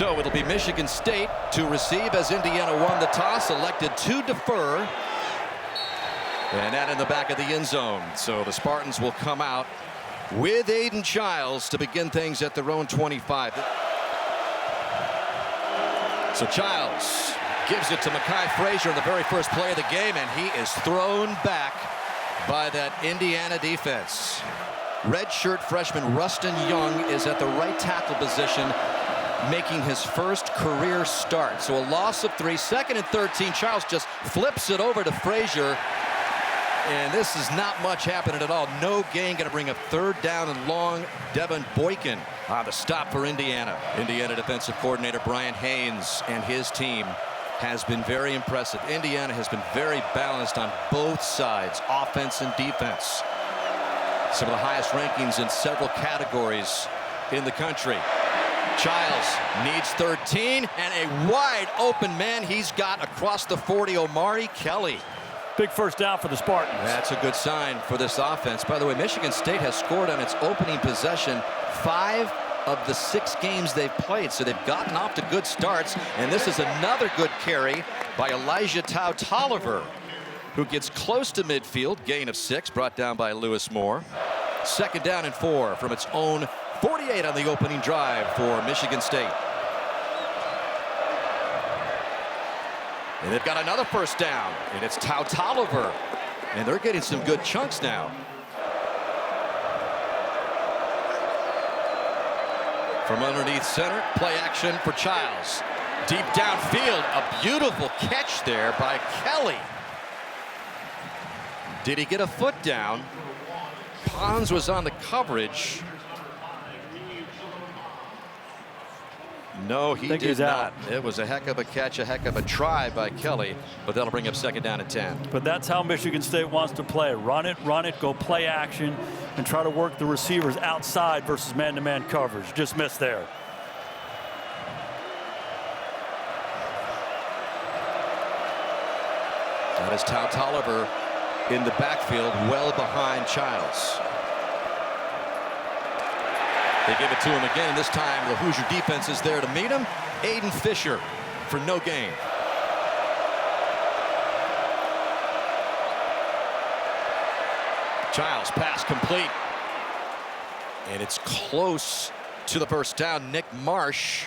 So it'll be Michigan State to receive as Indiana won the toss, elected to defer. And that in the back of the end zone. So the Spartans will come out with Aiden Childs to begin things at their own 25. So Childs gives it to Mekhi Frazier in the very first play of the game, and he is thrown back by that Indiana defense. Redshirt freshman Rustin Young is at the right tackle position, making his first career start. So a loss of 3, 2nd and 13. Childs just flips it over to Frazier. And this is not much happening at all. No gain, going to bring up 3rd down and long. Devin Boykin on the stop for Indiana. Indiana defensive coordinator Brian Haynes and his team has been very impressive. Indiana has been very balanced on both sides, offense and defense. Some of the highest rankings in several categories in the country. Childs needs 13, and a wide open man he's got across the 40, Omari Kelly. Big first down for the Spartans. That's a good sign for this offense. By the way, Michigan State has scored on its opening possession 5 of the 6 games they've played, so they've gotten off to good starts. And this is another good carry by Elijah Tolliver, who gets close to midfield. Gain of 6, brought down by Lewis Moore. 2nd down and 4 from its own 48 on the opening drive for Michigan State. And they've got another first down, and it's Tolliver. And they're getting some good chunks now. From underneath center, play action for Childs. Deep downfield, a beautiful catch there by Kelly. Did he get a foot down? Pons was on the coverage. No, he did not. It was a heck of a catch, a heck of a try by Kelly, but that'll bring up 2nd down and 10. But that's how Michigan State wants to play. Run it, go play action, and try to work the receivers outside versus man-to-man coverage. Just missed there. That is Tolliver in the backfield, well behind Childs. They give it to him again, and this time the Hoosier defense is there to meet him. Aiden Fisher for no gain. Childs pass complete. And it's close to the first down. Nick Marsh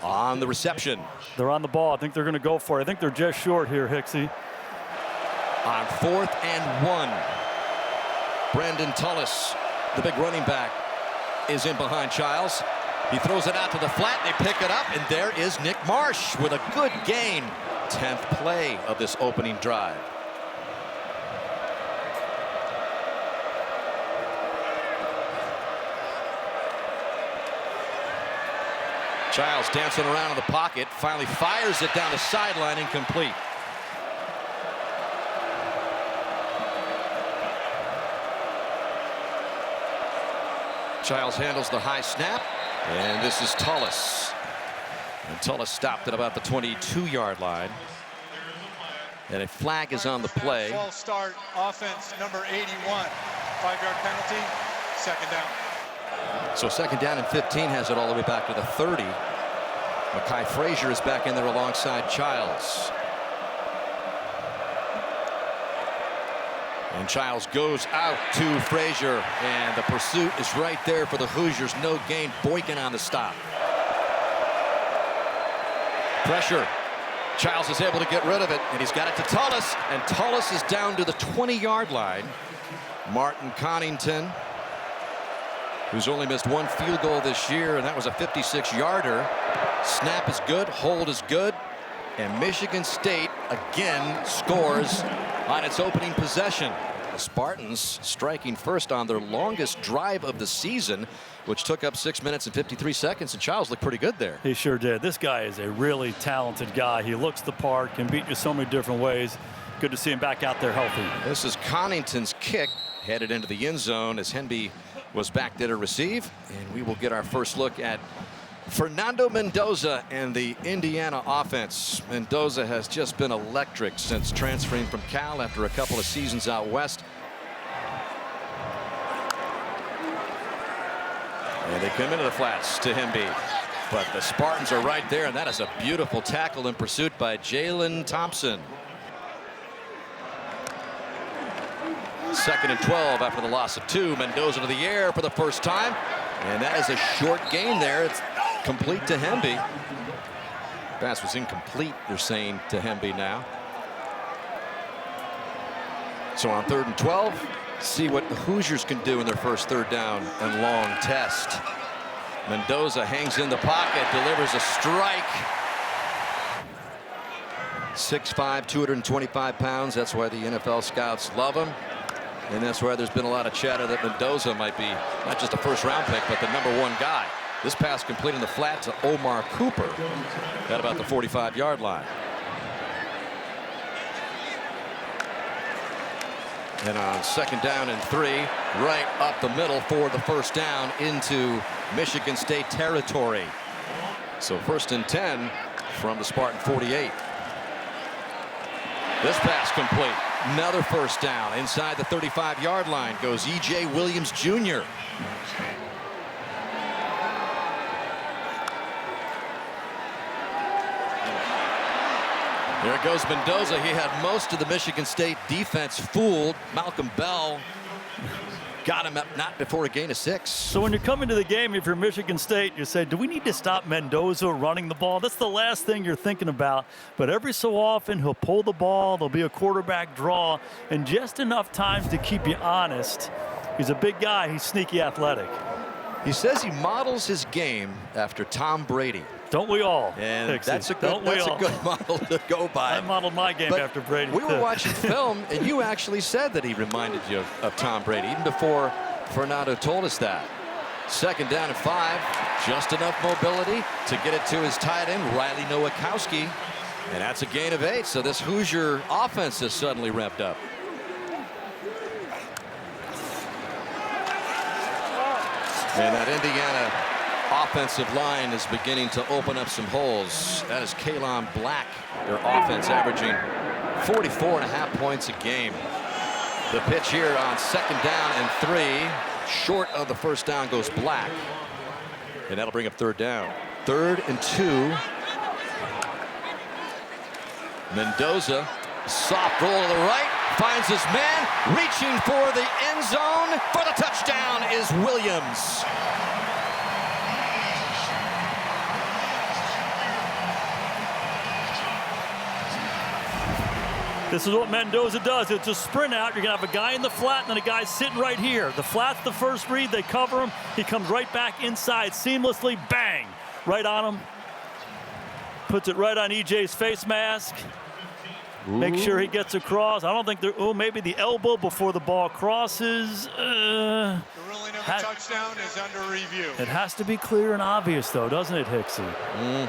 on the reception. They're on the ball. I think they're going to go for it. I think they're just short here, Hicksy. On 4th and 1. Brandon Tullis, the big running back, is in behind Childs. He throws it out to the flat. They pick it up, and there is Nick Marsh with a good gain. 10th play of this opening drive. Childs dancing around in the pocket, finally fires it down the sideline, incomplete. Childs handles the high snap, and this is Tullis. And Tullis stopped at about the 22-yard line. And a flag is on the play. False start, offense number 81. 5-yard penalty, 2nd down. So 2nd down and 15 has it all the way back to the 30. Mekhi Frazier is back in there alongside Childs. And Childs goes out to Frazier, and the pursuit is right there for the Hoosiers. No gain. Boykin on the stop. Pressure. Childs is able to get rid of it, and he's got it to Tullis, and Tullis is down to the 20-yard line. Martin Connington, who's only missed 1 field goal this year, and that was a 56-yarder. Snap is good, hold is good, and Michigan State again scores on its opening possession. The Spartans striking first on their longest drive of the season, which took up 6 minutes and 53 seconds, and Childs looked pretty good there. He sure did. This guy is a really talented guy. He looks the part, can beat you so many different ways. Good to see him back out there healthy. This is Connington's kick, headed into the end zone as Henby was back there to receive, and we will get our first look at Fernando Mendoza and the Indiana offense. Mendoza has just been electric since transferring from Cal after a couple of seasons out west. And they come into the flats to Henby. But the Spartans are right there, and that is a beautiful tackle in pursuit by Jalen Thompson. 2nd and 12 after the loss of 2. Mendoza to the air for the first time. And that is a short gain there. It's complete to Hemby. Pass was incomplete, they're saying, to Hemby now. So on 3rd and 12, see what the Hoosiers can do in their first 3rd down and long test. Mendoza hangs in the pocket, delivers a strike. 6'5", 225 pounds. That's why the NFL scouts love him. And that's why there's been a lot of chatter that Mendoza might be not just a first-round pick, but the #1 guy. This pass complete in the flat to Omar Cooper at about the 45-yard line. And on 2nd down and 3, right up the middle for the first down into Michigan State territory. So 1st and 10 from the Spartan 48. This pass complete. Another first down inside the 35-yard line goes E.J. Williams Jr. There goes Mendoza. He had most of the Michigan State defense fooled. Malcolm Bell got him up not before a gain of 6. So when you come into the game, if you're Michigan State, you say, do we need to stop Mendoza running the ball? That's the last thing you're thinking about. But every so often, he'll pull the ball. There'll be a quarterback draw, and just enough times to keep you honest. He's a big guy. He's sneaky athletic. He says he models his game after Tom Brady. Don't we all? And Dixie? that's a good model to go by. I modeled my game after Brady. We were watching film, and you actually said that he reminded you of Tom Brady, even before Fernando told us that. 2nd down and 5. Just enough mobility to get it to his tight end, Riley Nowakowski. And that's a gain of 8. So this Hoosier offense is suddenly revved up. And that Indiana offensive line is beginning to open up some holes. That is Kalon Black, their offense averaging 44.5 points a game. The pitch here on 2nd down and 3. Short of the first down goes Black. And that'll bring up 3rd down. 3rd and 2. Mendoza, soft roll to the right, finds his man, reaching for the end zone for the touchdown is Williams. This is what Mendoza does. It's a sprint out. You're going to have a guy in the flat and then a guy sitting right here. The flat's the first read. They cover him. He comes right back inside seamlessly. Bang! Right on him. Puts it right on EJ's face mask. Make sure he gets across. I don't think there. Oh, maybe the elbow before the ball crosses. The ruling of a touchdown is under review. It has to be clear and obvious, though, doesn't it, Hicksy?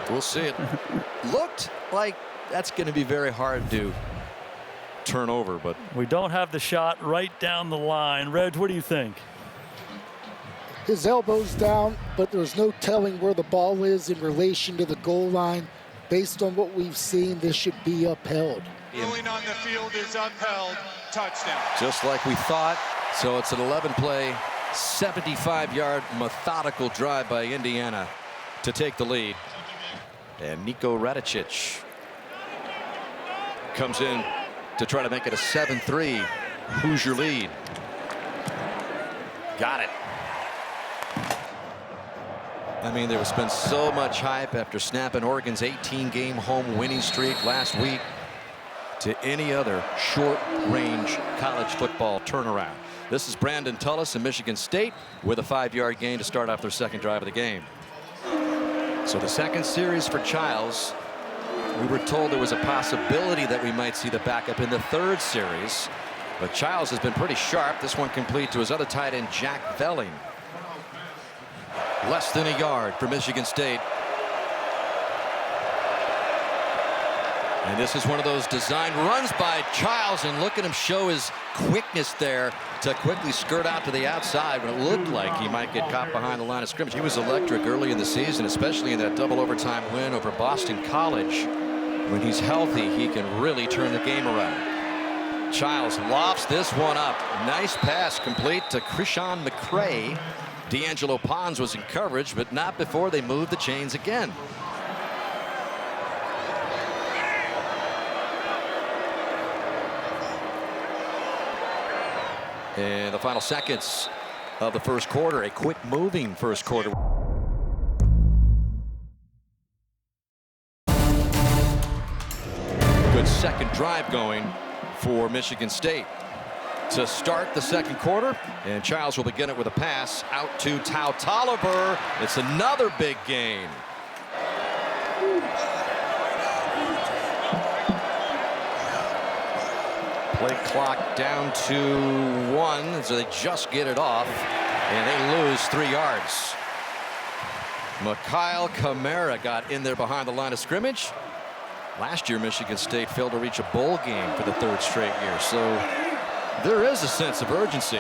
We'll see it. Looked like that's going to be very hard to turn over, but we don't have the shot right down the line. Reg, what do you think? His elbow's down, but there's no telling where the ball is in relation to the goal line. Based on what we've seen, this should be upheld. Ruling on the field is upheld. Touchdown. Just like we thought. So it's an 11-play, 75-yard methodical drive by Indiana to take the lead. And Nico Radicic comes in to try to make it a 7-3 Hoosier lead. Got it. I mean, there was been so much hype after snapping Oregon's 18-game home winning streak last week to any other short-range college football turnaround. This is Brandon Tullis in Michigan State with a 5-yard gain to start off their second drive of the game. So the second series for Childs. We were told there was a possibility that we might see the backup in the third series, but Childs has been pretty sharp. This one complete to his other tight end, Jack Velling. Less than a yard for Michigan State. And this is one of those design runs by Childs, and look at him show his quickness there to quickly skirt out to the outside when it looked like he might get caught behind the line of scrimmage. He was electric early in the season, especially in that double overtime win over Boston College. When he's healthy, he can really turn the game around. Childs lofts this one up. Nice pass complete to Krishan McCray. D'Angelo Pons was in coverage, but not before they moved the chains again. In the final seconds of the first quarter, a quick moving first quarter. Good second drive going for Michigan State to start the second quarter, and Childs will begin it with a pass out to Tau Tolliver. It's another big gain. Play clock down to 1, so they just get it off, and they lose 3 yards. Mikhail Kamara got in there behind the line of scrimmage. Last year, Michigan State failed to reach a bowl game for the 3rd straight year, so there is a sense of urgency.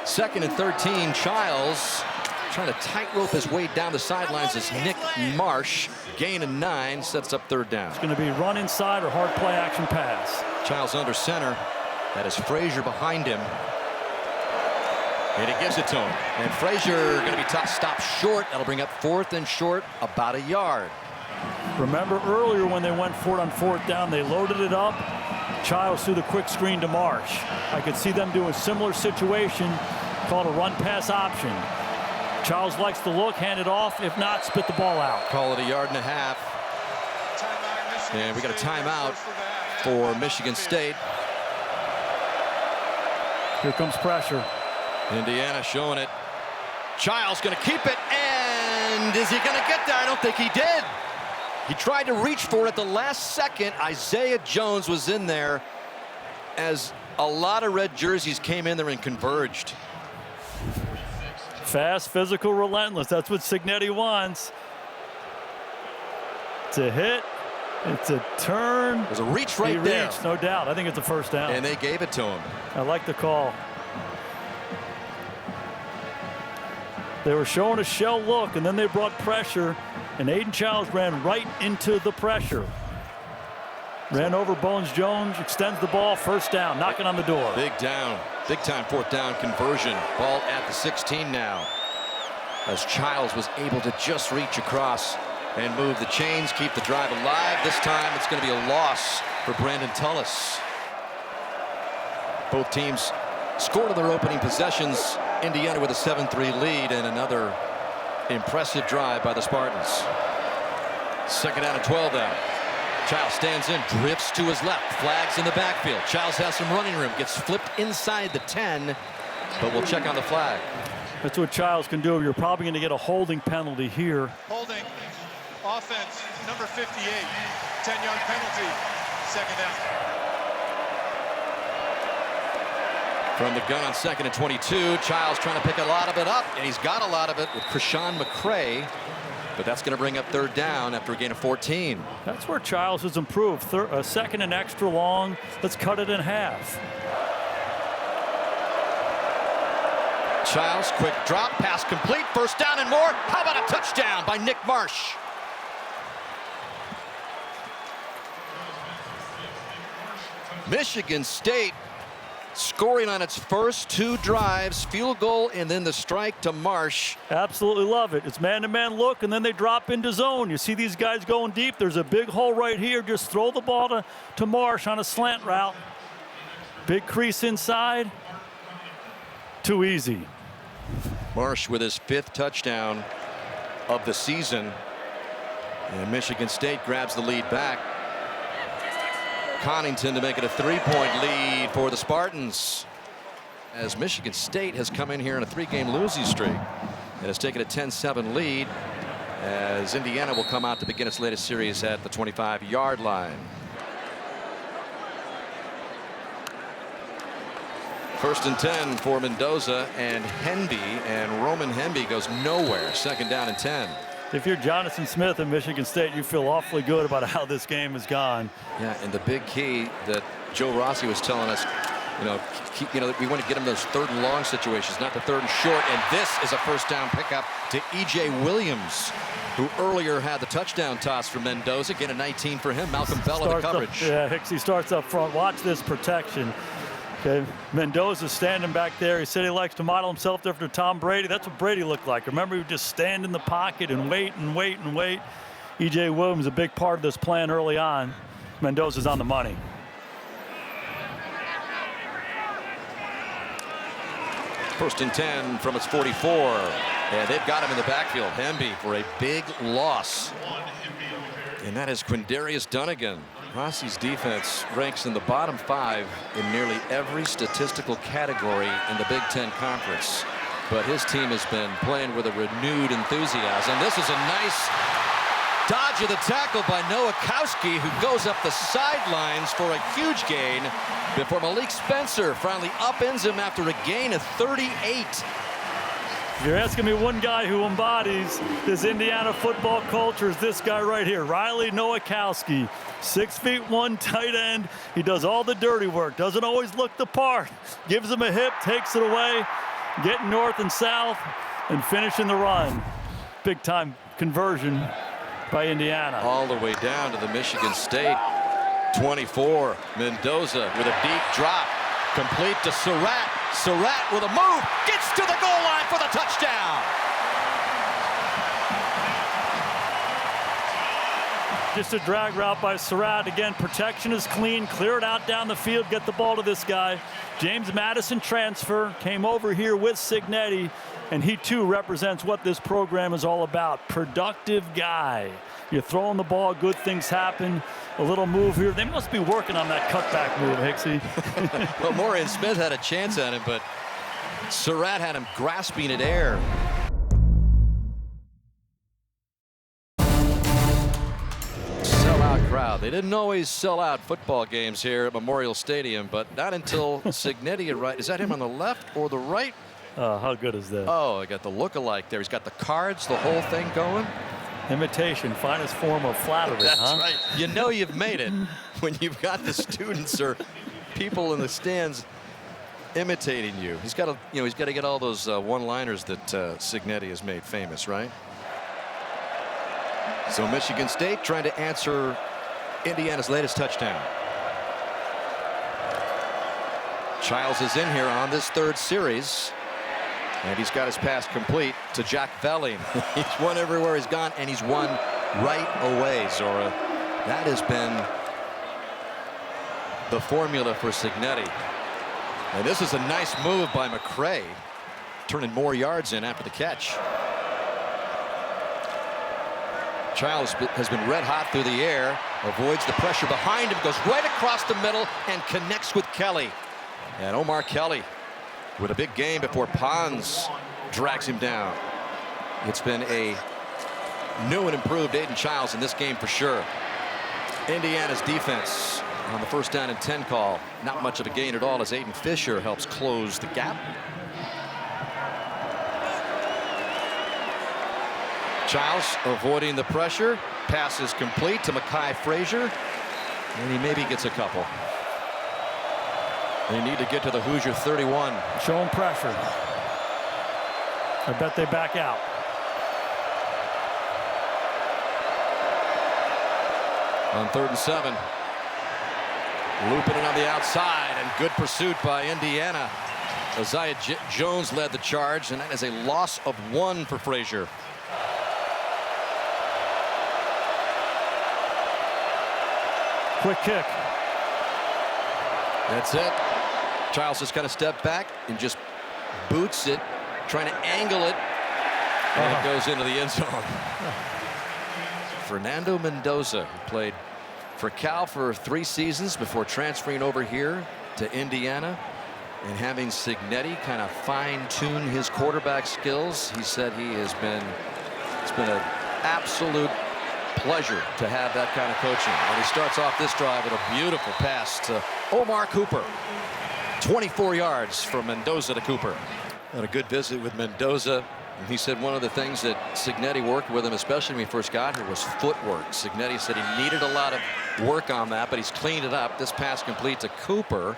2nd and 13, Childs trying to tightrope his way down the sidelines as Nick Marsh, gain of 9, sets up 3rd down. It's going to be run inside or hard play action pass. Childs under center. That is Frazier behind him. And he gives it to him. And Frazier going to be stopped short. That'll bring up 4th and short, about a yard. Remember earlier when they went for it on 4th down, they loaded it up. Childs threw the quick screen to Marsh. I could see them do a similar situation called a run pass option. Childs likes to look, hand it off. If not, spit the ball out. Call it a yard and a half. And we got a timeout for Michigan State. Here comes pressure. Indiana showing it. Childs going to keep it, and is he going to get there? I don't think he did. He tried to reach for it at the last second. Isaiah Jones was in there as a lot of red jerseys came in there and converged. Fast, physical, relentless. That's what Cignetti wants. It's a hit. It's a turn. There's a reach right there. there. No doubt. I think it's a 1st down. And they gave it to him. I like the call. They were showing a shell look, and then they brought pressure, and Aiden Childs ran right into the pressure. Ran over Bones Jones, extends the ball, 1st down, knocking on the door. Big down, big time 4th down conversion. Ball at the 16 now. As Childs was able to just reach across and move the chains, keep the drive alive. This time it's going to be a loss for Brandon Tullis. Both teams scored on their opening possessions. Indiana with a 7-3 lead, and another impressive drive by the Spartans. 2nd down and 12 now. Childs stands in, drifts to his left, flags in the backfield. Childs has some running room, gets flipped inside the 10, but we'll check on the flag. That's what Childs can do. You're probably going to get a holding penalty here. Holding, offense, number 58, 10-yard penalty, 2nd down. From the gun on 2nd and 22, Childs trying to pick a lot of it up, and he's got a lot of it with Krishan McCray, but that's going to bring up 3rd down after a gain of 14. That's where Childs has improved. 2nd and extra long. Let's cut it in half. Childs, quick drop, pass complete, 1st down and more. How about a touchdown by Nick Marsh? Michigan State scoring on its first 2 drives, field goal, and then the strike to Marsh. Absolutely love it. It's man-to-man look, and then they drop into zone. You see these guys going deep. There's a big hole right here. Just throw the ball to Marsh on a slant route. Big crease inside. Too easy. Marsh with his 5th touchdown of the season. And Michigan State grabs the lead back. Connington to make it a 3-point lead for the Spartans, as Michigan State has come in here in a 3-game losing streak and has taken a 10-7 lead, as Indiana will come out to begin its latest series at the 25-yard line. 1st and 10 for Mendoza and Henby, and Roman Henby goes nowhere. 2nd down and 10. If you're Jonathan Smith in Michigan State, you feel awfully good about how this game has gone. Yeah, and the big key that Joe Rossi was telling us, we want to get him those 3rd and long situations, not the 3rd and short. And this is a 1st down pickup to E.J. Williams, who earlier had the touchdown toss for Mendoza. Get a 19 for him. Malcolm Bell in the coverage. Yeah, Hicksy starts up front. Watch this protection. Okay, Mendoza standing back there. He said he likes to model himself after Tom Brady. That's what Brady looked like. Remember, he would just stand in the pocket and wait and wait and wait. E.J. Williams, a big part of this plan early on. Mendoza's on the money. First and 10 from its 44. And they've got him in the backfield. Hemby for a big loss. And that is Quindarius Dunnigan. Rossi's defense ranks in the bottom 5 in nearly every statistical category in the Big Ten Conference. But his team has been playing with a renewed enthusiasm. This is a nice dodge of the tackle by Nowakowski, who goes up the sidelines for a huge gain before Malik Spencer finally upends him after a gain of 38. If you're asking me one guy who embodies this Indiana football culture, is this guy right here, Riley Nowakowski. 6'1" tight end. He does all the dirty work, doesn't always look the part. Gives him a hip, takes it away, getting north and south, and finishing the run. Big time conversion by Indiana. All the way down to the Michigan State 24. Mendoza with a deep drop. Complete to Surratt. Surratt with a move. Gets to the goal line for the touchdown. Just a drag route by Surratt. Again, protection is clean. Clear it out down the field. Get the ball to this guy. James Madison transfer. Came over here with Signetti. And he, too, represents what this program is all about. Productive guy. You're throwing the ball, good things happen. A little move here. They must be working on that cutback move, Hicksy. Well, Morian Smith had a chance at him, but Surratt had him grasping at air. Sellout crowd. They didn't always sell out football games here at Memorial Stadium, but not until Signetti arrived. Is that him on the left or the right? How good is that? Oh, I got the look-alike there. He's got the cards, the whole thing going. Imitation, finest form of flattery. That's huh? right. You know you've made it when you've got the students or people in the stands imitating you. He's got to, he's got to get all those one-liners that Signetti has made famous, right? So Michigan State trying to answer Indiana's latest touchdown. Childs is in here on this third series. And he's got his pass complete to Jack Velling. He's won everywhere he's gone, and he's won right away, Zora. That has been the formula for Signetti. And this is a nice move by McCray, turning more yards in after the catch. Childs has been red hot through the air, avoids the pressure behind him, goes right across the middle, and connects with Kelly. And Omar Kelly with a big game before Pons drags him down. It's been a new and improved Aiden Childs in this game for sure. Indiana's defense on the first down and 10 call. Not much of a gain at all as Aiden Fisher helps close the gap. Childs avoiding the pressure. Pass is complete to Mekhi Frazier. And he maybe gets a couple. They need to get to the Hoosier 31. Showing pressure. I bet they back out. On 3rd and 7. Looping it on the outside, and good pursuit by Indiana. Isaiah Jones led the charge, and that is a loss of 1 for Frazier. Quick kick. That's it. Childs just kind of stepped back and just boots it, trying to angle it, and it goes into the end zone. Fernando Mendoza, who played for Cal for 3 seasons before transferring over here to Indiana and having Signetti kind of fine-tune his quarterback skills. He said it's been an absolute pleasure to have that kind of coaching. And he starts off this drive with a beautiful pass to Omar Cooper. 24 yards from Mendoza to Cooper. Had a good visit with Mendoza. And he said one of the things that Signetti worked with him, especially when he first got here, was footwork. Signetti said he needed a lot of work on that, but he's cleaned it up. This pass complete to Cooper.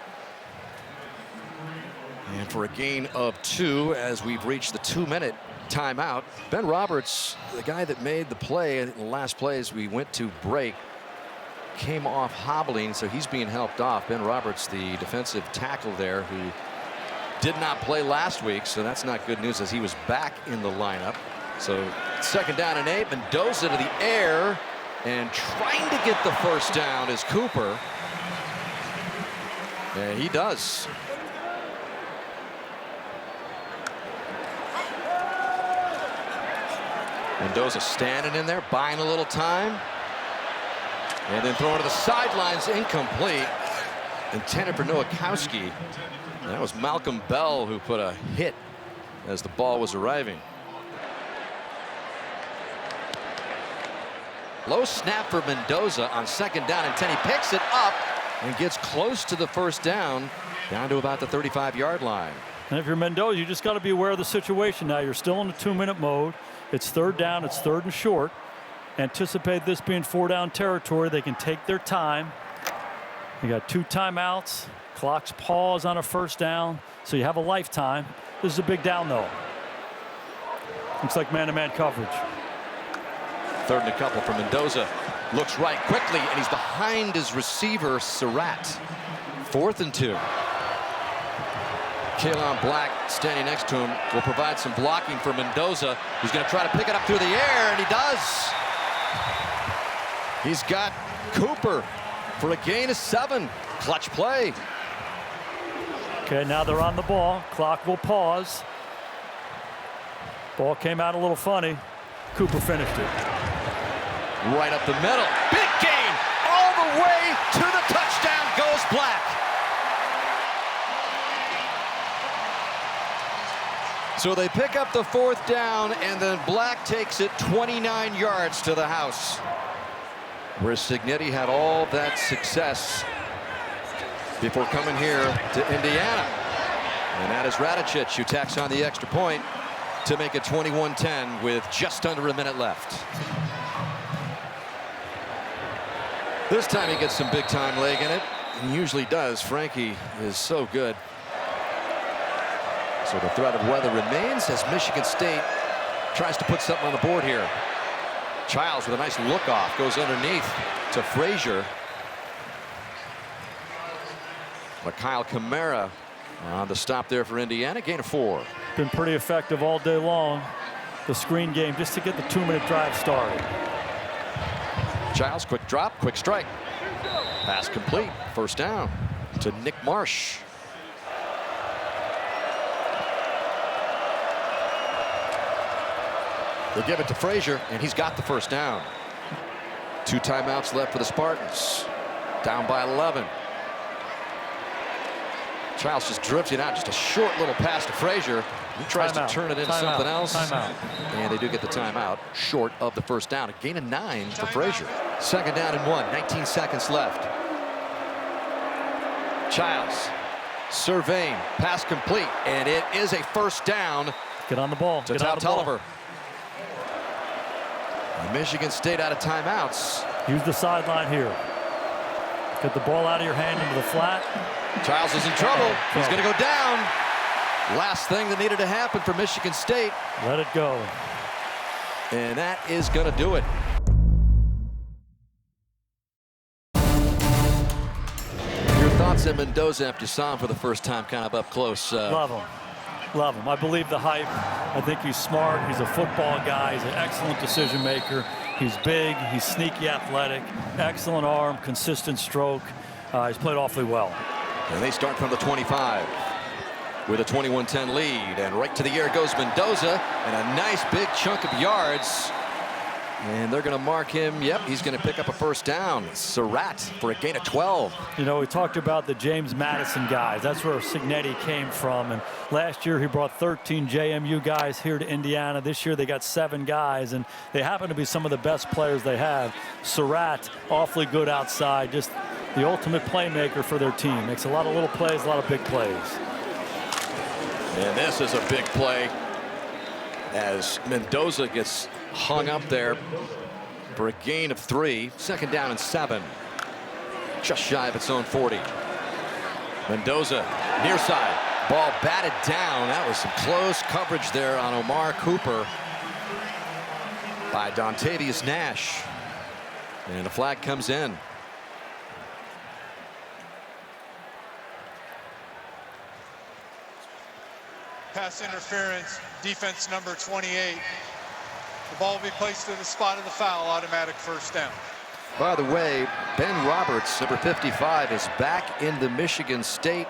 And for a gain of 2 as we've reached the 2-minute timeout. Ben Roberts, the guy that made the play in the last play as we went to break, came off hobbling, so he's being helped off. Ben Roberts, the defensive tackle there, who did not play last week, so that's not good news as he was back in the lineup. So 2nd down and 8. Mendoza to the air and trying to get the first down is Cooper. And he does. Mendoza standing in there, buying a little time. And then throwing to the sidelines, incomplete. Intended for Nowakowski. That was Malcolm Bell who put a hit as the ball was arriving. Low snap for Mendoza on 2nd down and 10. He picks it up and gets close to the first down to about the 35-yard line. And if you're Mendoza, you just got to be aware of the situation now. You're still in the 2-minute mode. It's 3rd down. It's 3rd and short. Anticipate this being 4-down territory. They can take their time. You got 2 timeouts. Clock's pause on a 1st down. So you have a lifetime. This is a big down, though. Looks like man-to-man coverage. 3rd and a couple for Mendoza. Looks right quickly, and he's behind his receiver, Surratt. 4th and 2. Kaelon Black standing next to him will provide some blocking for Mendoza, who's going to try to pick it up through the air, and he does. He's got Cooper for a gain of 7. Clutch play. Okay, now they're on the ball. Clock will pause. Ball came out a little funny. Cooper finished it. Right up the middle. Big gain. All the way to the touchdown goes Black. So they pick up the 4th down, and then Black takes it 29 yards to the house, where Cignetti had all that success before coming here to Indiana. And that is Radicic who tacks on the extra point to make it 21-10 with just under a minute left. This time he gets some big time leg in it. He usually does. Frankie is so good. So the threat of weather remains as Michigan State tries to put something on the board here. Childs with a nice look off goes underneath to Frazier. But Kyle Kamara on the stop there for Indiana. Gain of 4. Been pretty effective all day long. The screen game just to get the 2-minute drive started. Childs, quick drop, quick strike. Pass complete. 1st down to Nick Marsh. They give it to Frazier, and he's got the 1st down. 2 timeouts left for the Spartans. Down by 11. Childs just drifting out, just a short little pass to Frazier. He tries to turn it into something else. And they do get the timeout short of the 1st down. A gain of 9 for Frazier. 2nd down and 1, 19 seconds left. Childs surveying, pass complete, and it is a 1st down. Get on the ball. To Tal Tulliver. Michigan State out of timeouts. Use the sideline here. Get the ball out of your hand into the flat. Childs is in trouble. He's going to go down. Last thing that needed to happen for Michigan State. Let it go. And that is going to do it. Your thoughts on Mendoza after you saw him for the first time kind of up close? Love him. Love him. I believe the hype. I think he's smart. He's a football guy. He's an excellent decision maker. He's big. He's sneaky athletic. Excellent arm. Consistent stroke. He's played awfully well. And they start from the 25 with a 21-10 lead. And right to the air goes Mendoza. And a nice big chunk of yards. And they're going to mark him. Yep, he's going to pick up a 1st down. Surratt for a gain of 12. You know, we talked about the James Madison guys. That's where Cignetti came from. And last year he brought 13 JMU guys here to Indiana. This year they got 7 guys, and they happen to be some of the best players they have. Surratt, awfully good outside, just the ultimate playmaker for their team. Makes a lot of little plays, a lot of big plays. And this is a big play as Mendoza gets hung up there for a gain of 3. 2nd down and 7. Just shy of its own 40. Mendoza near side. Ball batted down. That was some close coverage there on Omar Cooper by Dontavius Nash. And the flag comes in. pass interference, defense number 28. The ball will be placed to the spot of the foul, automatic first down. By the way, Ben Roberts, number 55, is back in the Michigan State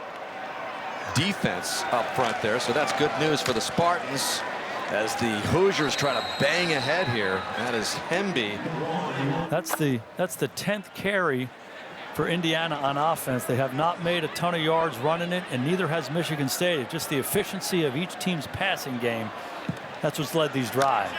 defense up front there, so that's good news for the Spartans as the Hoosiers try to bang ahead here. That is Hemby. That's the 10th carry for Indiana on offense. They have not made a ton of yards running it, and neither has Michigan State. It's just the efficiency of each team's passing game. That's what's led these drives.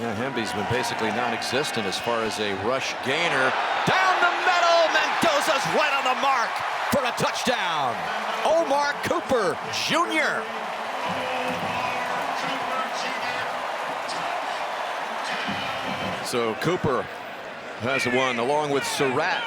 Yeah, Hemby's been basically non-existent as far as a rush gainer. Down the middle, Mendoza's right on the mark for a touchdown. Omar Cooper Jr. So Cooper has won along with Surratt.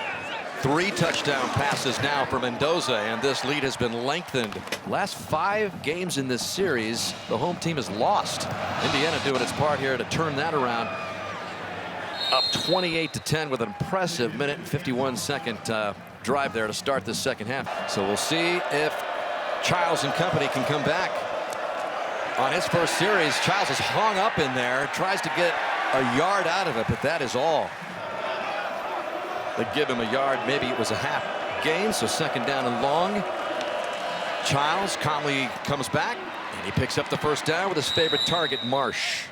3 touchdown passes now for Mendoza, and this lead has been lengthened. Last 5 games in this series, the home team has lost. Indiana doing its part here to turn that around. Up 28-10 with an impressive minute and 51-second drive there to start this second half. So we'll see if Childs and company can come back. On his first series, Childs is hung up in there, tries to get a yard out of it, but that is all. They give him a yard, maybe it was a half gain, so second down and long. Childs calmly comes back, and he picks up the first down with his favorite target, Marsh.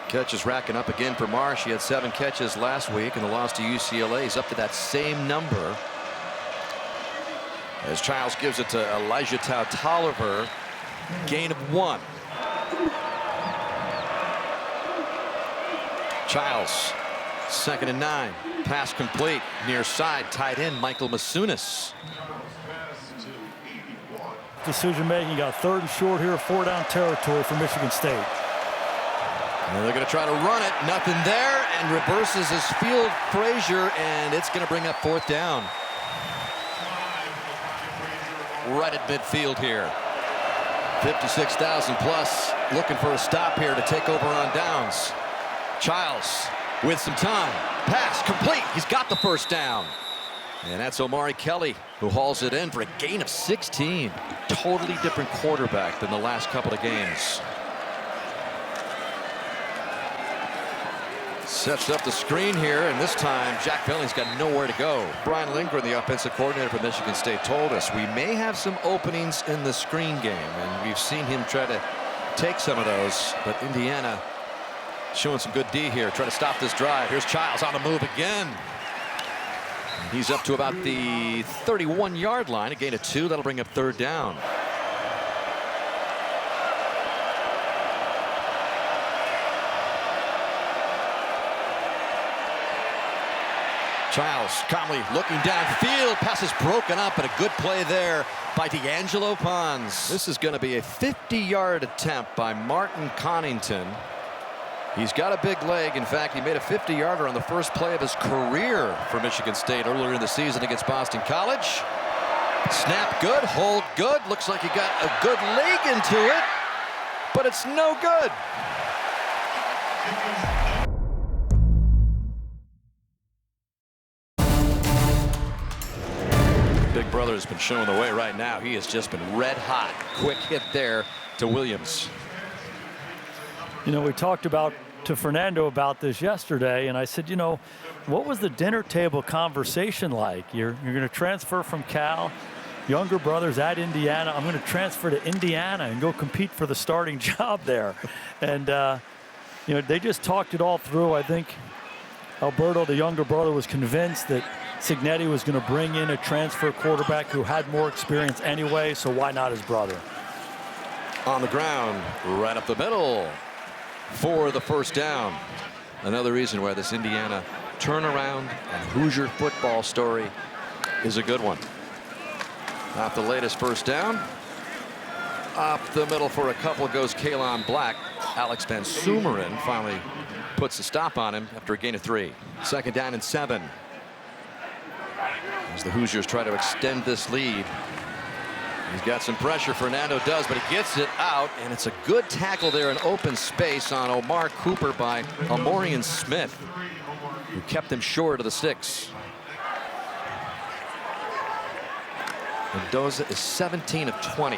Catches racking up again for Marsh. He had 7 catches last week in the loss to UCLA. He's up to that same number. As Childs gives it to Elijah Tolliver, gain of 1. Childs, 2nd and 9. Pass complete, near side, tight end Michael Masunis. Decision making, got 3rd and short here, 4-down territory for Michigan State. And they're going to try to run it, nothing there, and reverses his field Frazier, and it's going to bring up 4th down. Right at midfield here. 56,000 plus, looking for a stop here to take over on downs. Childs with some time. Pass complete. He's got the first down. And that's Omari Kelly who hauls it in for a gain of 16. Totally different quarterback than the last couple of games. Sets up the screen here, and this time Jack Belling's got nowhere to go. Brian Lindgren, the offensive coordinator for Michigan State, told us we may have some openings in the screen game, and we've seen him try to take some of those, but Indiana showing some good D here. Try to stop this drive. Here's Childs on the move again. He's up to about the 31-yard line. A gain of 2. That'll bring up 3rd down. Childs calmly looking downfield. Pass is broken up, and a good play there by D'Angelo Pons. This is going to be a 50-yard attempt by Martin Connington. He's got a big leg. In fact, he made a 50-yarder on the first play of his career for Michigan State earlier in the season against Boston College. Snap good, hold good. Looks like he got a good leg into it, but it's no good. Big brother has been showing the way right now. He has just been red hot. Quick hit there to Williams. You know, we talked to Fernando about this yesterday, and I said, you know, what was the dinner table conversation like? You're going to transfer from Cal, younger brother's at Indiana. I'm going to transfer to Indiana and go compete for the starting job there. And, you know, they just talked it all through. I think Alberto, the younger brother, was convinced that Cignetti was going to bring in a transfer quarterback who had more experience anyway, so why not his brother? On the ground, right up the middle for the first down. Another reason why this Indiana turnaround and Hoosier football story is a good one. Off the latest first down. Up the middle for a couple goes Kalon Black. Alex Van Sumeren finally puts a stop on him after a gain of 3. 2nd down and 7. As the Hoosiers try to extend this lead. He's got some pressure, Fernando does, but he gets it out, and it's a good tackle there in open space on Omar Cooper by Amorian Smith, who kept him short of the 6. Mendoza is 17 of 20.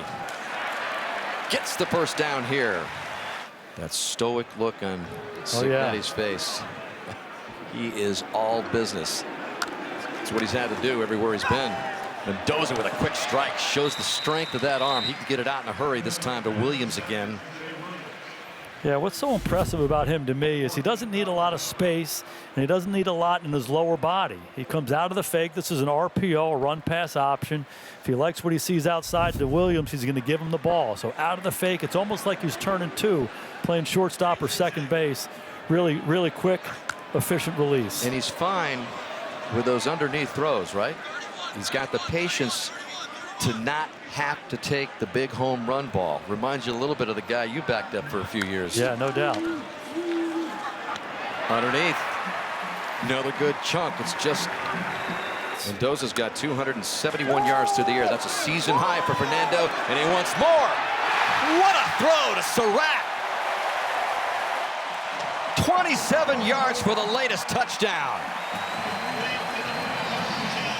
gets the first down here. That stoic look on Signetti's face. He is all business. That's what he's had to do everywhere he's been. Mendoza with a quick strike shows the strength of that arm. He can get it out in a hurry this time to Williams again. Yeah, what's so impressive about him to me is he doesn't need a lot of space, and he doesn't need a lot in his lower body. He comes out of the fake. This is an RPO, a run-pass option. If he likes what he sees outside to Williams, he's going to give him the ball. So out of the fake, it's almost like he's turning two, playing shortstop or second base. Really, really quick, efficient release. And he's fine with those underneath throws, right? He's got the patience to not have to take the big home run ball. Reminds you a little bit of the guy you backed up for a few years. Yeah, no doubt. Underneath, another good chunk. It's just Mendoza's got 271 yards through the air. That's a season high for Fernando, and he wants more. What a throw to Surratt. 27 yards for the latest touchdown.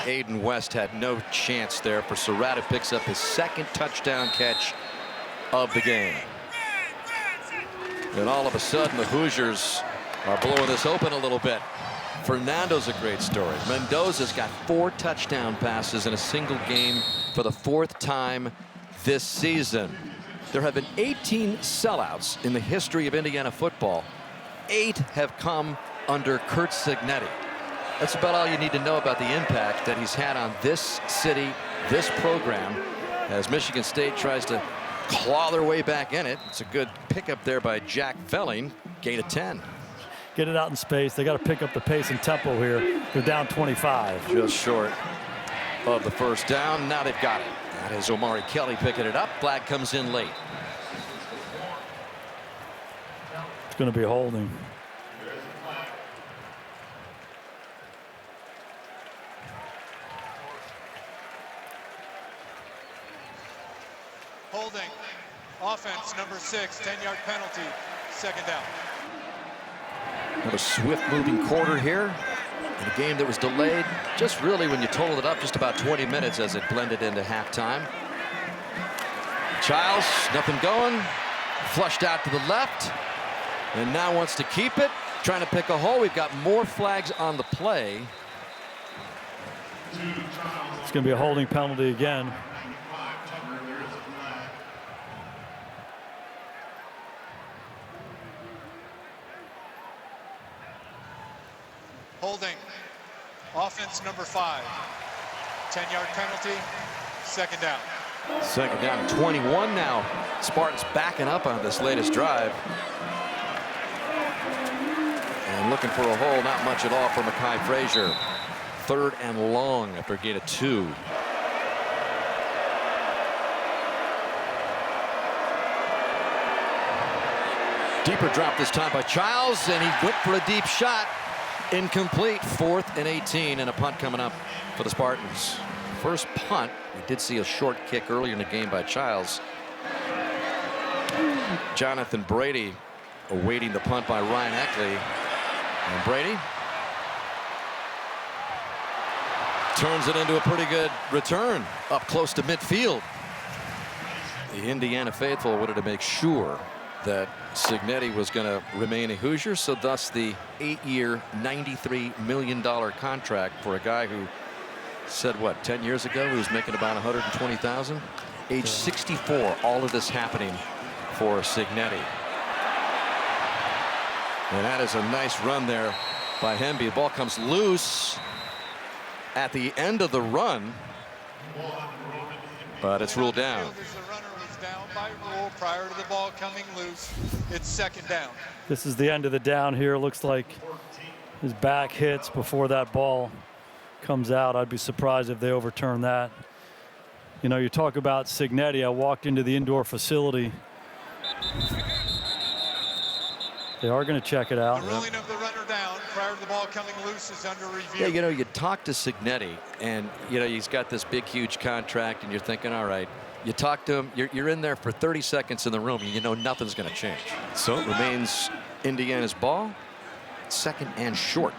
Aiden West had no chance there for Surratt, who picks up his second touchdown catch of the game. And all of a sudden, the Hoosiers are blowing this open a little bit. Fernando's a great story. Mendoza's got 4 touchdown passes in a single game for the 4th time this season. There have been 18 sellouts in the history of Indiana football. 8 have come under Curt Cignetti. That's about all you need to know about the impact that he's had on this city, this program, as Michigan State tries to claw their way back in it. It's a good pickup there by Jack Felling. Gain of 10. Get it out in space. They got to pick up the pace and tempo here. They're down 25. Just short of the first down. Now they've got it. That is Omari Kelly picking it up. Flag comes in late. It's going to be a holding. Holding. Offense, number 6, 10-yard penalty, 2nd down. Another swift-moving quarter here in a game that was delayed just really, when you total it up, just about 20 minutes as it blended into halftime. Childs, nothing going, flushed out to the left, and now wants to keep it, trying to pick a hole. We've got more flags on the play. It's going to be a holding penalty again. Holding. Offense, number 5, 10-yard penalty, 2nd down. 2nd down and 21 now. Spartans backing up on this latest drive. And looking for a hole, not much at all for Mekhi Frazier. 3rd and long after a gain of 2. Deeper drop this time by Childs, and he went for a deep shot. Incomplete. 4th and 18, and a punt coming up for the Spartans. First punt. We did see a short kick earlier in the game by Childs. Jonathan Brady awaiting the punt by Ryan Eckley. And Brady turns it into a pretty good return up close to midfield. The Indiana faithful wanted to make sure that Cignetti was going to remain a Hoosier, so thus the 8-year, $93 million contract for a guy who said, what, 10 years ago he was making about $120,000? Age 64, all of this happening for Cignetti. And that is a nice run there by Hemby. The ball comes loose at the end of the run, but it's ruled down. Down by rule prior to the ball coming loose. It's 2nd down. This is the end of the down here. Looks like his back hits before that ball comes out. I'd be surprised if they overturn that. You know, you talk about Cignetti. I walked into the indoor facility. They are going to check it out. The ruling of the runner down prior to the ball coming loose is under review. Yeah, you know, you talk to Cignetti, and, you know, he's got this big, huge contract, and you're thinking, all right, you talk to him, you're in there for 30 seconds in the room, and you know nothing's going to change. So it remains Indiana's ball, 2nd and short.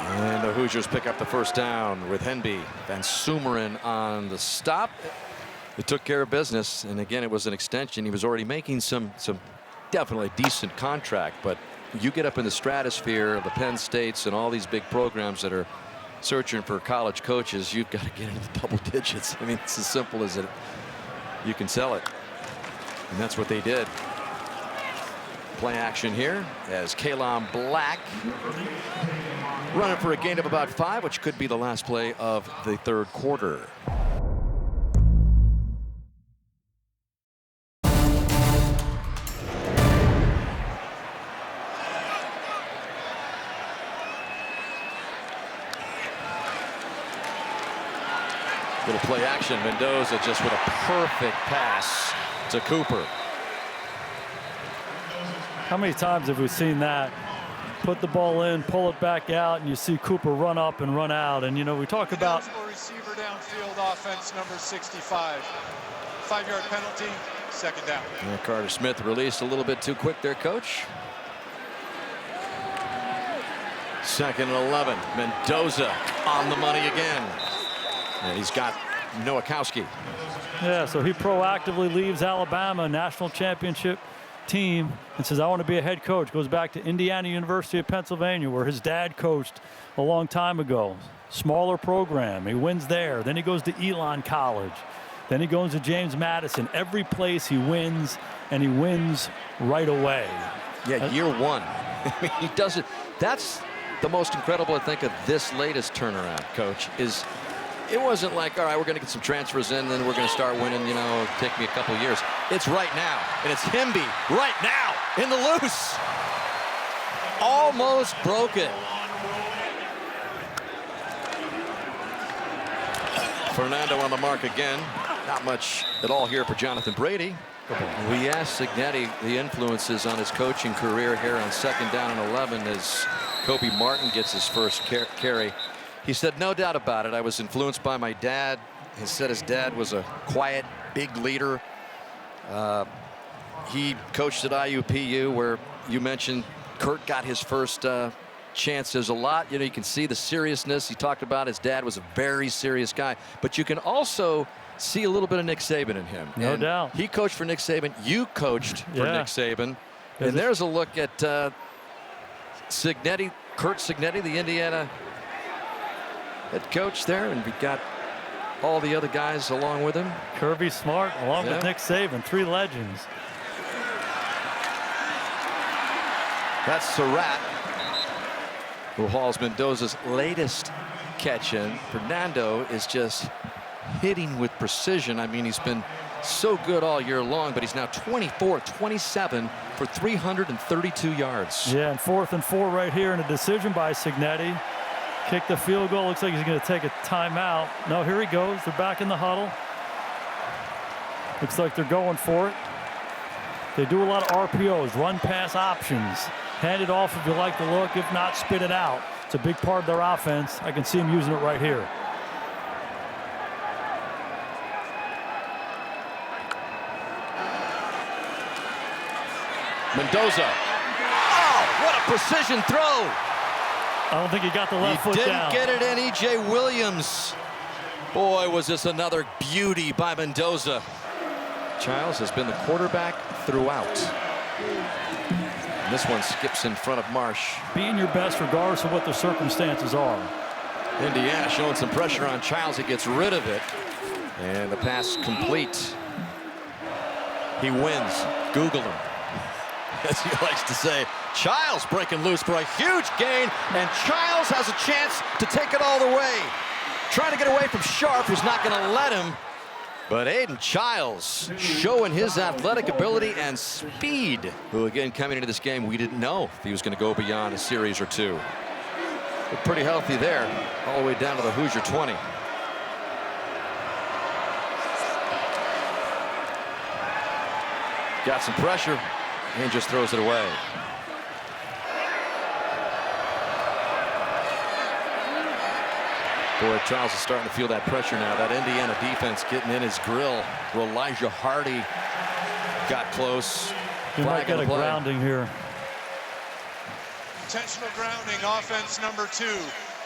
And the The Hoosiers pick up the first down with Henby. Van Sumeren on the stop. It took care of business, and again, it was an extension. He was already making some definitely decent contract, but you get up in the stratosphere of the Penn States and all these big programs that are searching for college coaches, you've got to get into the double digits. I mean, it's as simple as it. You can sell it, and that's what they did. Play action here as Kalon Black running for a gain of about 5, which could be the last play of the third quarter. Little play action. Mendoza just with a perfect pass to Cooper. How many times have we seen that? Put the ball in, pull it back out, and you see Cooper run up and run out. And, you know, we talk about receiver downfield, offense number 65. 5-yard penalty, second down. And Carter Smith released a little bit too quick there, coach. Second and 11. Mendoza on the money again. And he's got Nowakowski. Yeah, so he proactively leaves Alabama, national championship team, and says, I want to be a head coach. Goes back to Indiana University of Pennsylvania, where his dad coached a long time ago. Smaller program. He wins there. Then he goes to Elon College. Then he goes to James Madison. Every place he wins, and he wins right away. Yeah, year one. I mean, he does it. That's the most incredible, I think, of this latest turnaround, coach, is it wasn't like, all right, we're going to get some transfers in, and then we're going to start winning, you know, take me a couple years. It's right now, and it's Henby right now in the loose. Almost broken. Fernando on the mark again. Not much at all here for Jonathan Brady. We asked Signetti the influences on his coaching career here on second down and 11 as Kobe Martin gets his first carry. He said, no doubt about it. I was influenced by my dad. He said his dad was a quiet, big leader. He coached at IUPU, where you mentioned Kurt got his first chances a lot. You know, you can see the seriousness. He talked about his dad was a very serious guy. But you can also see a little bit of Nick Saban in him. No doubt. He coached for Nick Saban. You coached for Nick Saban. And there's a look at Signetti, Kurt Signetti, the Indiana head coach there, and we got all the other guys along with him. Kirby Smart along with Nick Saban, 3 legends. That's Surratt, who hauls Mendoza's latest catch in. Fernando is just hitting with precision. I mean, he's been so good all year long, but he's now 24-27 for 332 yards. Yeah, and 4th and 4 right here, and a decision by Signetti. Kick the field goal. Looks like he's going to take a timeout. No, here he goes. They're back in the huddle. Looks like they're going for it. They do a lot of RPOs, run pass options. Hand it off if you like the look. If not, spit it out. It's a big part of their offense. I can see him using it right here. Mendoza. Oh, what a precision throw. I don't think he got the left foot down. He didn't get it in. E.J. Williams. Boy, was this another beauty by Mendoza. Childs has been the quarterback throughout. And this one skips in front of Marsh. Being your best regardless of what the circumstances are. Indiana showing some pressure on Childs. He gets rid of it. And the pass complete. He wins. Google him. As he likes to say, Childs breaking loose for a huge gain, and Childs has a chance to take it all the way. Trying to get away from Sharp, who's not going to let him. But Aiden Childs showing his athletic ability and speed, who again coming into this game, we didn't know if he was going to go beyond a series or two. But pretty healthy there, all the way down to the Hoosier 20. Got some pressure. And just throws it away. Boy, Childs is starting to feel that pressure now. That Indiana defense getting in his grill. Elijah Hardy got close. He might get a grounding here. Intentional grounding, offense number 2.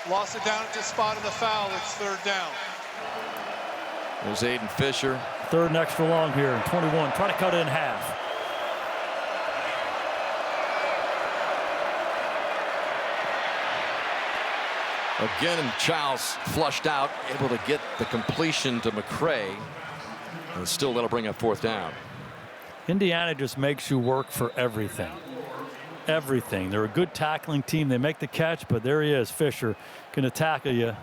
Lost it down at the spot of the foul. It's third down. There's Aiden Fisher. Third and extra long here in 21. Trying to cut it in half. Again, Childs flushed out, able to get the completion to McCray. And still that'll bring up fourth down. Indiana just makes you work for everything. Everything. They're a good tackling team. They make the catch, but there he is, Fisher, going to tackle you.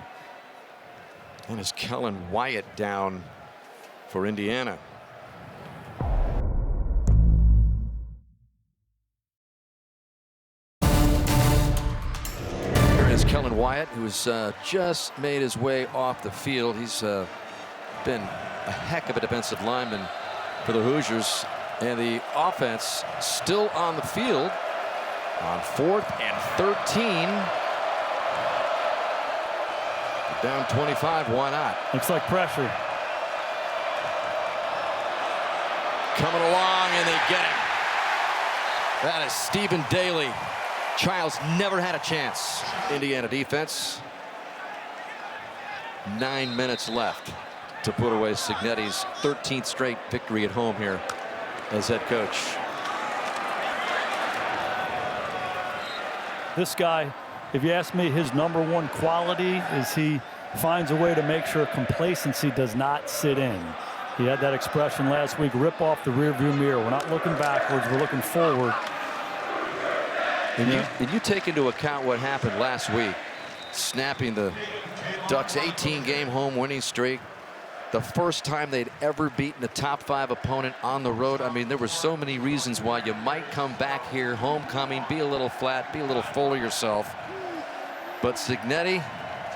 And it's Kellen Wyatt down for Indiana. Here is Kellen Wyatt, who's just made his way off the field. He's been a heck of a defensive lineman for the Hoosiers. And the offense still on the field on 4th and 13. Down 25, why not? Looks like pressure. Coming along, and they get it. That is Stephen Daly. Childs never had a chance. Indiana defense. 9 minutes left to put away Signetti's 13th straight victory at home here as head coach. This guy, if you ask me, his #1 quality is he finds a way to make sure complacency does not sit in. He had that expression last week, rip off the rearview mirror. We're not looking backwards, we're looking forward. And you take into account what happened last week, snapping the Ducks' 18-game home winning streak. The first time they'd ever beaten a top 5 opponent on the road. I mean, there were so many reasons why you might come back here, homecoming, be a little flat, be a little full of yourself. But Signetti,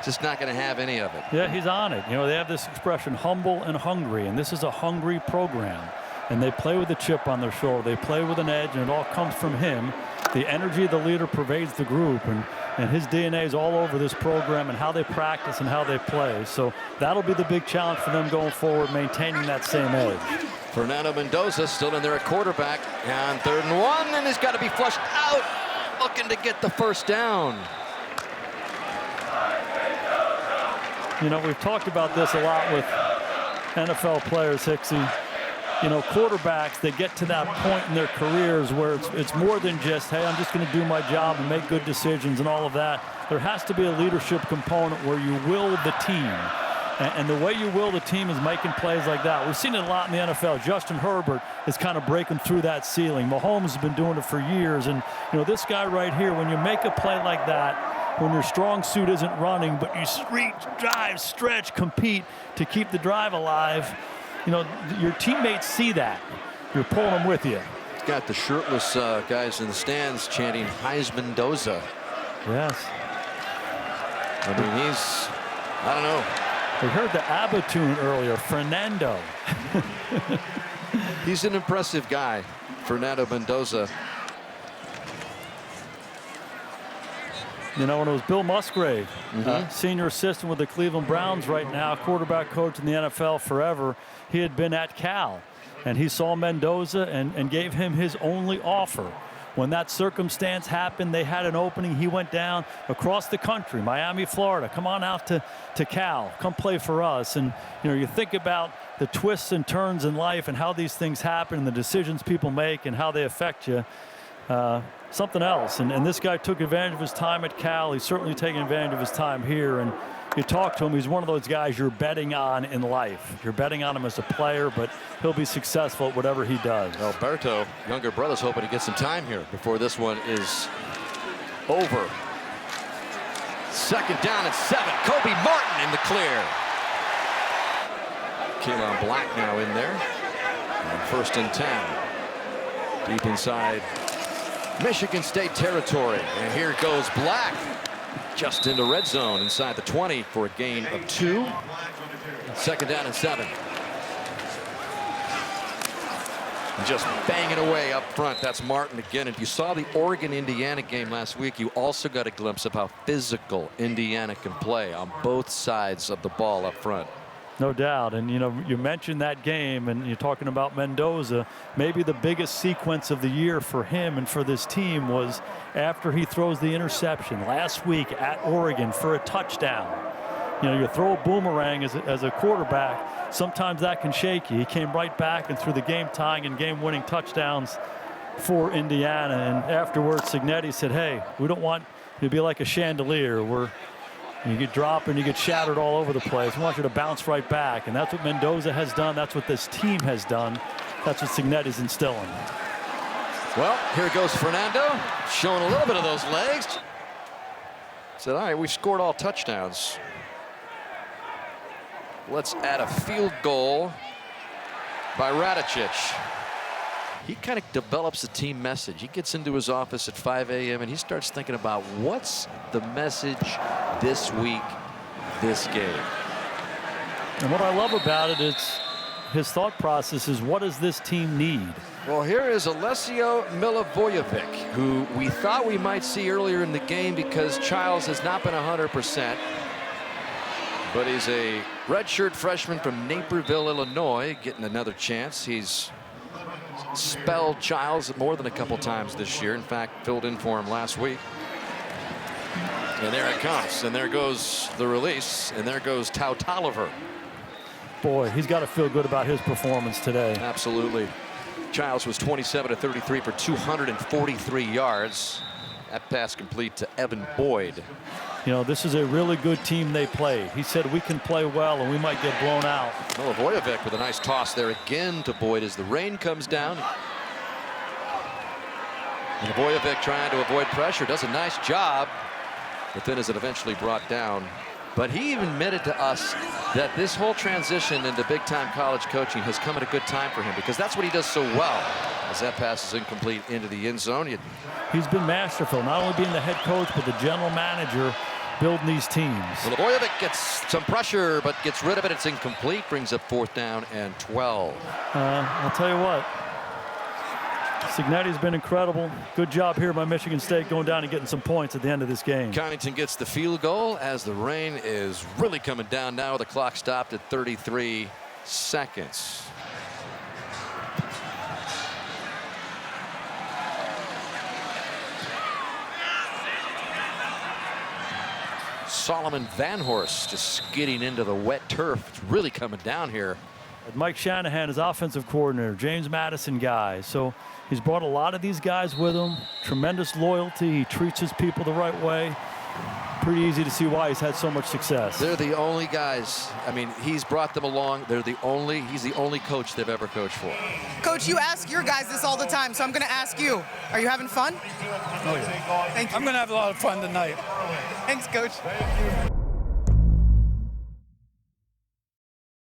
just not going to have any of it. Yeah, he's on it. You know, they have this expression, humble and hungry, and this is a hungry program. And they play with a chip on their shoulder. They play with an edge, and it all comes from him. The energy of the leader pervades the group, and his DNA is all over this program and how they practice and how they play. So that'll be the big challenge for them going forward, maintaining that same edge. Fernando Mendoza still in there at quarterback on 3rd and 1, and he's got to be flushed out, looking to get the first down. You know, we've talked about this a lot with NFL players, Hicksy. You know, quarterbacks, they get to that point in their careers where it's more than just, hey, I'm just going to do my job and make good decisions and all of that. There has to be a leadership component where you will the team. And the way you will the team is making plays like that. We've seen it a lot in the NFL. Justin Herbert is kind of breaking through that ceiling. Mahomes has been doing it for years. And, you know, this guy right here, when you make a play like that, when your strong suit isn't running, but you reach, drive, stretch, compete to keep the drive alive, you know, your teammates see that. You're pulling them with you. He's got the shirtless guys in the stands chanting Heisman Mendoza. Yes. I mean, he's, I don't know. We heard the ABBA tune earlier, Fernando. He's an impressive guy, Fernando Mendoza. You know, when it was Bill Musgrave, senior assistant with the Cleveland Browns right now, quarterback coach in the NFL forever, he had been at Cal, and he saw Mendoza and gave him his only offer. When that circumstance happened, they had an opening. He went down across the country, Miami, Florida. Come on out to Cal. Come play for us. And, you know, you think about the twists and turns in life and how these things happen and the decisions people make and how they affect you. Something else. And this guy took advantage of his time at Cal. He's certainly taking advantage of his time here. And you talk to him, he's one of those guys you're betting on in life. You're betting on him as a player, but he'll be successful at whatever he does. Alberto, younger brother's hoping to get some time here before this one is over. 2nd down and 7. Kobe Martin in the clear. Keelan Black now in there. And 1st and 10. Deep inside Michigan State territory. And here goes Black. Just into red zone inside the 20 for a gain of 2. 2nd down and 7. Just banging away up front. That's Martin again. If you saw the Oregon-Indiana game last week, you also got a glimpse of how physical Indiana can play on both sides of the ball up front. No doubt. And, you know, you mentioned that game, and you're talking about Mendoza. Maybe the biggest sequence of the year for him and for this team was after he throws the interception last week at Oregon for a touchdown. You know, you throw a boomerang as a quarterback, sometimes that can shake you. He came right back and threw the game-tying and game-winning touchdowns for Indiana. And afterwards, Cignetti said, hey, we don't want you to be like a chandelier where you get dropped and you get shattered all over the place. We want you to bounce right back. And that's what Mendoza has done. That's what this team has done. That's what Cignetti's instilling. Well, here goes Fernando, showing a little bit of those legs. Said, all right, we've scored all touchdowns. Let's add a field goal by Radicic. He kind of develops a team message. He gets into his office at 5 a.m. and he starts thinking about what's the message this week, this game. And what I love about it is his thought process is, what does this team need? Well, here is Alessio Milivojevic, who we thought we might see earlier in the game because Childs has not been 100%. But he's a redshirt freshman from Naperville, Illinois, getting another chance. He's spelled Childs more than a couple times this year. In fact, filled in for him last week. And there it comes. And there goes the release. And there goes Tau Tolliver. Boy, he's got to feel good about his performance today. Absolutely. Childs was 27 of 33 for 243 yards. That pass complete to Evan Boyd. You know, this is a really good team they played. He said we can play well and we might get blown out. Milivojevic with a nice toss there again to Boyd as the rain comes down. Milivojevic trying to avoid pressure, does a nice job, but then is it eventually brought down. But he even admitted to us that this whole transition into big-time college coaching has come at a good time for him because that's what he does so well. As that pass is incomplete into the end zone. He's been masterful, not only being the head coach, but the general manager building these teams. Milivojevic gets some pressure, but gets rid of it. It's incomplete, brings up 4th down and 12. I'll tell you what, Cignetti's been incredible. Good job here by Michigan State going down and getting some points at the end of this game. Connington gets the field goal as the rain is really coming down now. The clock stopped at 33 seconds. Solomon Van Horst just skidding into the wet turf. It's really coming down here. Mike Shanahan is offensive coordinator, James Madison guy. So he's brought a lot of these guys with him. Tremendous loyalty. He treats his people the right way. Pretty easy to see why he's had so much success. They're the only guys. I mean, he's brought them along. He's the only coach they've ever coached for. Coach, you ask your guys this all the time, so I'm going to ask you. Are you having fun? Oh, yeah. Thank you. I'm going to have a lot of fun tonight. Thanks, Coach.